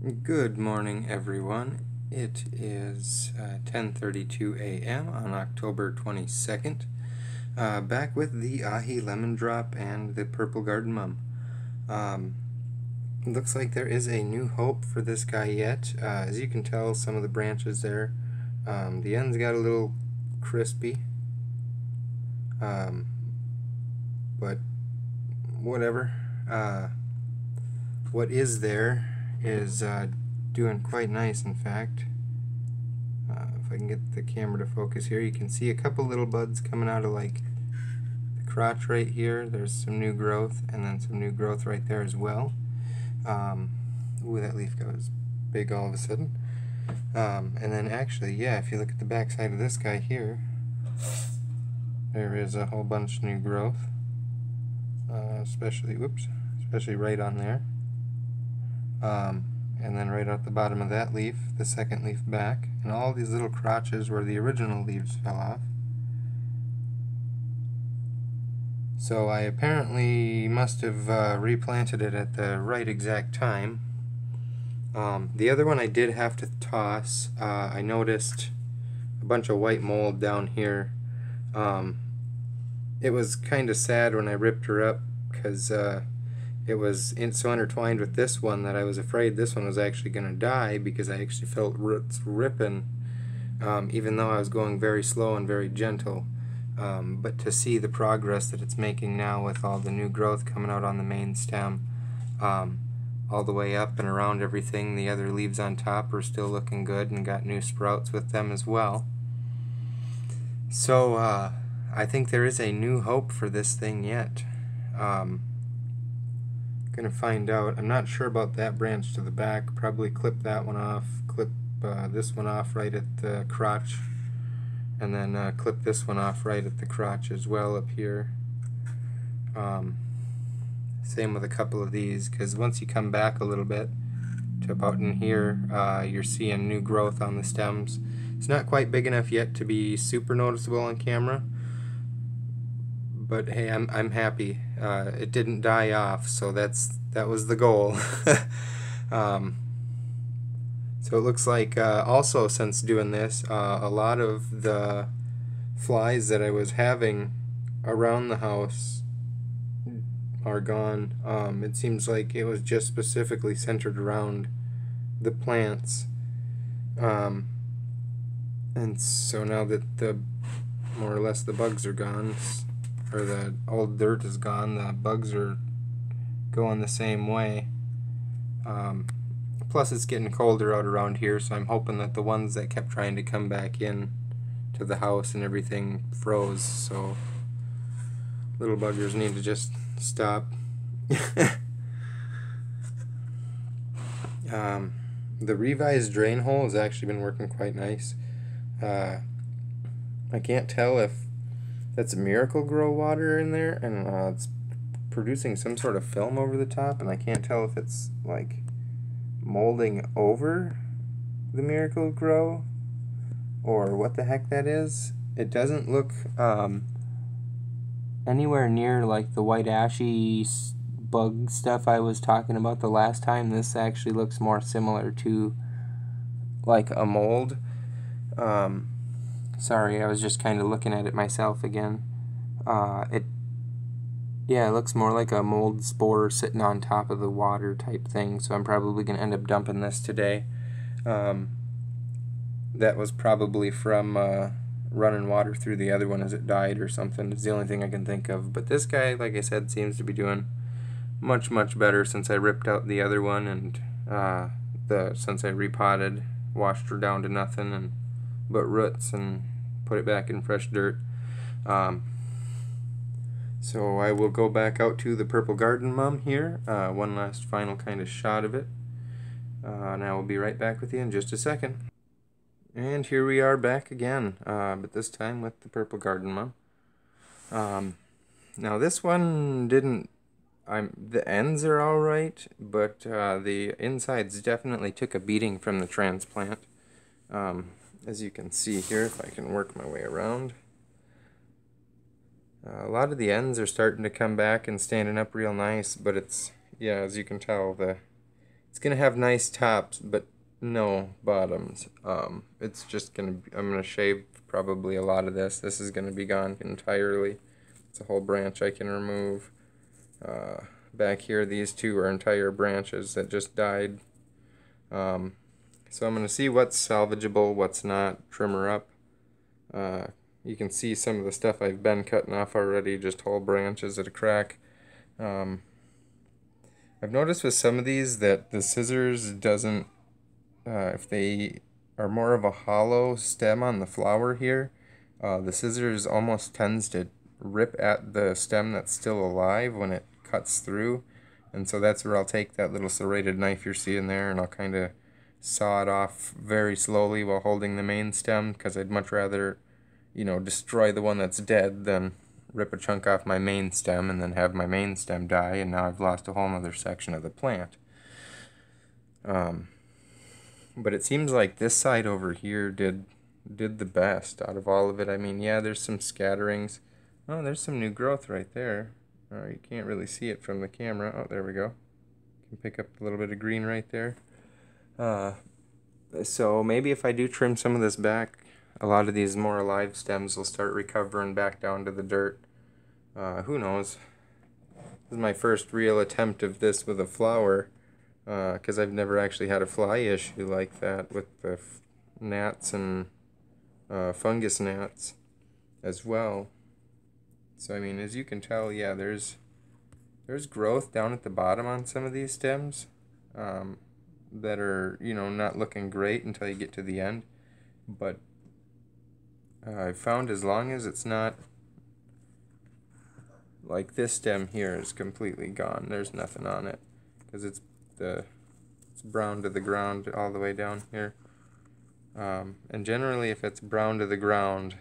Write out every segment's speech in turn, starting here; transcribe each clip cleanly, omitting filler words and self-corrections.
Good morning, everyone. It is 10:32 a.m. on October 22nd. Back with the Ahi Lemon Drop and the Purple Garden Mum. Looks like there is a new hope for this guy yet. As you can tell, some of the branches there, the ends got a little crispy. But whatever. What is there is doing quite nice, in fact. If I can get the camera to focus here, you can see a couple little buds coming out of like the crotch right here. There's some new growth, and then some new growth right there as well. Ooh, that leaf goes big all of a sudden. And then actually, yeah, if you look at the back side of this guy here, there is a whole bunch of new growth, especially right on there. And then right at the bottom of that leaf, the second leaf back, and all these little crotches where the original leaves fell off. So I apparently must have replanted it at the right exact time. The other one I did have to toss. I noticed a bunch of white mold down here. It was kind of sad when I ripped her up because it was so intertwined with this one that I was afraid this one was actually going to die, because I actually felt roots ripping, even though I was going very slow and very gentle. But to see the progress that it's making now with all the new growth coming out on the main stem, all the way up and around everything, the other leaves on top are still looking good and got new sprouts with them as well. So I think there is a new hope for this thing yet. Gonna find out. I'm not sure about that branch to the back. Probably clip that one off, clip this one off right at the crotch, and then clip this one off right at the crotch as well up here. Same with a couple of these, because once you come back a little bit to about in here, you're seeing new growth on the stems. It's not quite big enough yet to be super noticeable on camera, but hey, I'm happy. It didn't die off, so that was the goal. So it looks like also, since doing this, a lot of the flies that I was having around the house are gone. It seems like it was just specifically centered around the plants. And so now that more or less the bugs are gone, or the old dirt is gone, the bugs are going the same way. Plus it's getting colder out around here, so I'm hoping that the ones that kept trying to come back in to the house and everything froze, so little buggers need to just stop. The revised drain hole has actually been working quite nice. I can't tell if that's Miracle-Gro water in there, and it's producing some sort of film over the top, and I can't tell if it's like molding over the Miracle-Gro or what the heck that is. It doesn't look anywhere near like the white ashy bug stuff I was talking about the last time. This actually looks more similar to like a mold. Sorry, I was just kind of looking at it myself again. Yeah, it looks more like a mold spore sitting on top of the water type thing, so I'm probably going to end up dumping this today. That was probably from running water through the other one as it died or something. It's the only thing I can think of. But this guy, like I said, seems to be doing much, much better since I ripped out the other one, and since I repotted, washed her down to nothing, and but roots, and put it back in fresh dirt. So I will go back out to the Purple Garden Mum here, one last final kind of shot of it, and I will be right back with you in just a second. And here we are back again, but this time with the Purple Garden Mum. Now this one didn't, the ends are alright, but the insides definitely took a beating from the transplant. As you can see here, if I can work my way around. A lot of the ends are starting to come back and standing up real nice, but it's, yeah, as you can tell, the It's gonna have nice tops, but no bottoms. It's just gonna be, I'm gonna shave probably a lot of this. This is gonna be gone entirely. It's a whole branch I can remove. Back here, these two are entire branches that just died. So I'm gonna see what's salvageable, what's not, trim her up. You can see some of the stuff I've been cutting off already, just whole branches at a crack. I've noticed with some of these that the scissors doesn't, if they are more of a hollow stem on the flower here, the scissors almost tends to rip at the stem that's still alive when it cuts through. And so that's where I'll take that little serrated knife you're seeing there and I'll kind of saw it off very slowly while holding the main stem, because I'd much rather, you know, destroy the one that's dead than rip a chunk off my main stem and then have my main stem die, and now I've lost a whole other section of the plant. But it seems like this side over here did the best out of all of it. I mean, yeah, there's some scatterings. Oh, there's some new growth right there. You can't really see it from the camera. Oh, there we go. You can pick up a little bit of green right there. So maybe if I do trim some of this back, a lot of these more alive stems will start recovering back down to the dirt. Who knows? This is my first real attempt of this with a flower, because I've never actually had a fly issue like that with the gnats and fungus gnats as well. So I mean, as you can tell, yeah, there's growth down at the bottom on some of these stems that are, you know, not looking great until you get to the end. But I found as long as it's not like this stem here is completely gone, there's nothing on it, because it's brown to the ground all the way down here. And generally, if it's brown to the ground,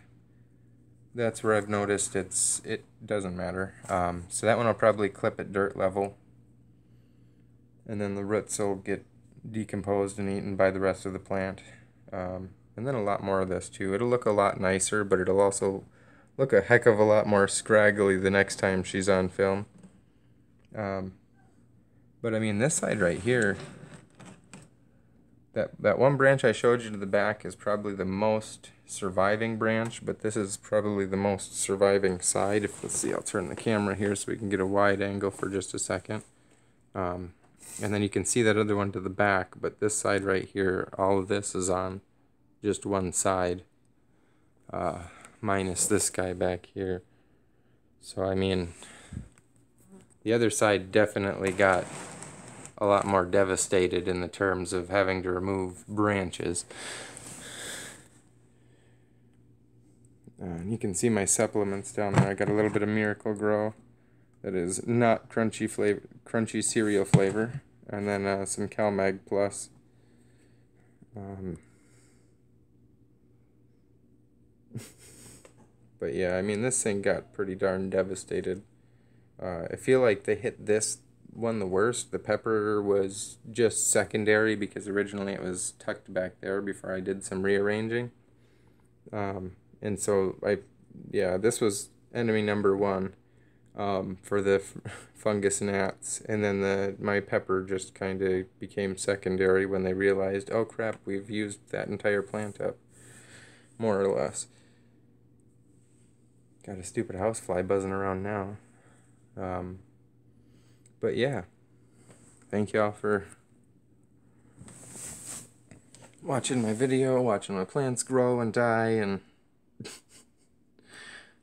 that's where I've noticed it doesn't matter. So that one I'll probably clip at dirt level, and then the roots will get decomposed and eaten by the rest of the plant. And then a lot more of this too. It'll look a lot nicer, but it'll also look a heck of a lot more scraggly the next time she's on film. But I mean, this side right here, that one branch I showed you to the back is probably the most surviving branch, but this is probably the most surviving side. Let's see, I'll turn the camera here so we can get a wide angle for just a second. And then you can see that other one to the back, but this side right here, all of this is on just one side, minus this guy back here. So I mean, the other side definitely got a lot more devastated in the terms of having to remove branches. And you can see my supplements down there. I got a little bit of Miracle-Gro that is not crunchy cereal flavor, and then some CalMag Plus. But yeah, I mean, this thing got pretty darn devastated. I feel like they hit this one the worst. The pepper was just secondary because originally it was tucked back there before I did some rearranging. And so this was enemy number one for the fungus gnats, and then my pepper just kind of became secondary when they realized, oh crap, we've used that entire plant up, more or less. Got a stupid housefly buzzing around now. But yeah, thank y'all for watching my video, watching my plants grow and die, and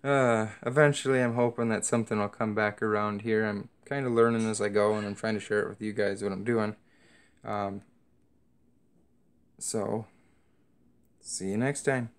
eventually I'm hoping that something will come back around here. I'm kind of learning as I go, and I'm trying to share it with you guys what I'm doing. So, see you next time.